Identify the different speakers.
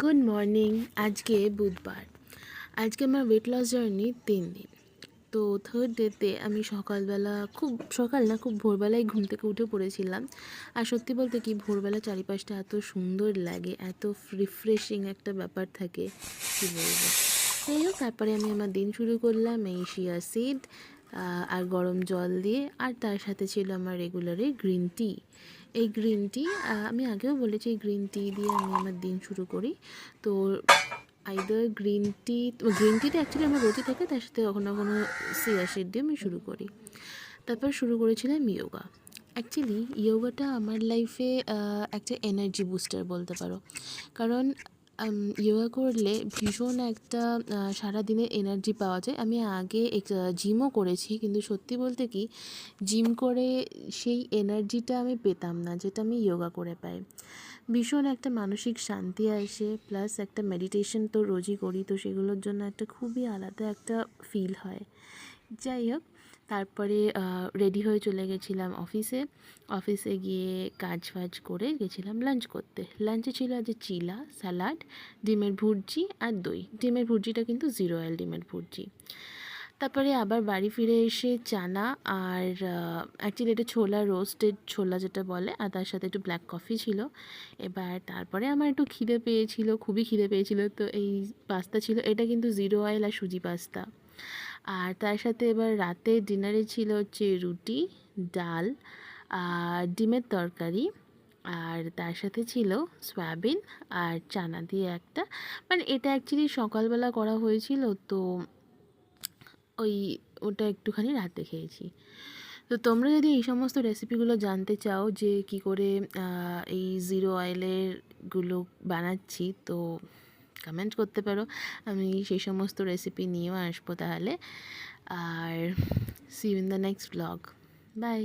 Speaker 1: Good morning. আজকে বুধবার। আজকে আমার ওয়েট লস জার্নি 3 দিন। তো থার্ড ডেতে আমি সকালবেলা খুব ভোরবেলায় ঘুম থেকে উঠে পড়েছিলাম। আর সত্যি বলতে কি, ভোরবেলা চারিপাশটা এত সুন্দর লাগে, এত রিফ্রেশিং একটা ব্যাপার থাকে, কী বলবো। যাই হোক, তারপরে আমি আমার দিন শুরু করলাম এই শিয়া সিড আর গরম জল দিয়ে, আর তার সাথে ছিল আমার রেগুলারে গ্রিন টি। এই গ্রিন টি, আমি আগেও বলেছি, এই গ্রিন টি দিয়ে আমি আমার দিন শুরু করি। তো আইদার গ্রিন টিতে অ্যাকচুয়ালি আমার রোজই থাকে, তার সাথে কখনো কখনো চিয়া সিড দিয়ে আমি শুরু করি। তারপর শুরু করেছিলাম ইয়োগা। অ্যাকচুয়ালি ইয়োগাটা আমার লাইফে একটা এনার্জি বুস্টার বলতে পারো। কারণ ইয়োগা করলে ভীষণ একটা সারাদিনের এনার্জি পাওয়া যায়। আমি আগে জিমও করেছি, কিন্তু সত্যি বলতে কি, জিম করে সেই এনার্জিটা আমি পেতাম না যেটা আমি ইয়োগা করে পাই। ভীষণ একটা মানসিক শান্তি আসে, প্লাস একটা মেডিটেশন তো রোজই করি, তো সেগুলোর জন্য একটা খুবই আলাদা একটা ফিল হয়। যাই হোক, তারপরে রেডি হয়ে চলে গেছিলাম অফিসে গিয়ে কাজ ফাজ করে গেছিলাম লাঞ্চ করতে। লাঞ্চে ছিল আজ চিলা, স্যালাড, ডিমের ভুর্জি আর দই। ডিমের ভুর্জিটা কিন্তু 0 অয়েল ডিমের ভুর্জি। তারপরে আবার বাড়ি ফিরে এসে চানা আর অ্যাকচুয়ালি এটা ছোলা, রোস্টেড ছোলা যেটা বলে, আর তার সাথে একটু ব্ল্যাক কফি ছিল। এবার তারপরে আমার একটু খিদে পেয়েছিল, খুবই খিদে পেয়েছিল, তো এই পাস্তা ছিল। এটা কিন্তু 0 অয়েল আর সুজি পাস্তা। আর তার সাথে এবার রাতে ডিনারে ছিল হচ্ছে রুটি, ডাল আর ডিমের তরকারি, আর তার সাথে ছিল সয়াবিন আর চানা দিয়ে একটা, মানে এটা অ্যাকচুয়ালি সকালবেলা করা হয়েছিল, তো ওই ওটা একটুখানি রাতে খেয়েছি। তো তোমরা যদি এই সমস্ত রেসিপিগুলো জানতে চাও যে কি করে এই 0 অয়েলেরগুলো বানাচ্ছি, তো কমেন্ট করতে পারো। আমি সেই সমস্ত রেসিপি নিয়েও আসবো তাহলে। আর see you in the next blog. By.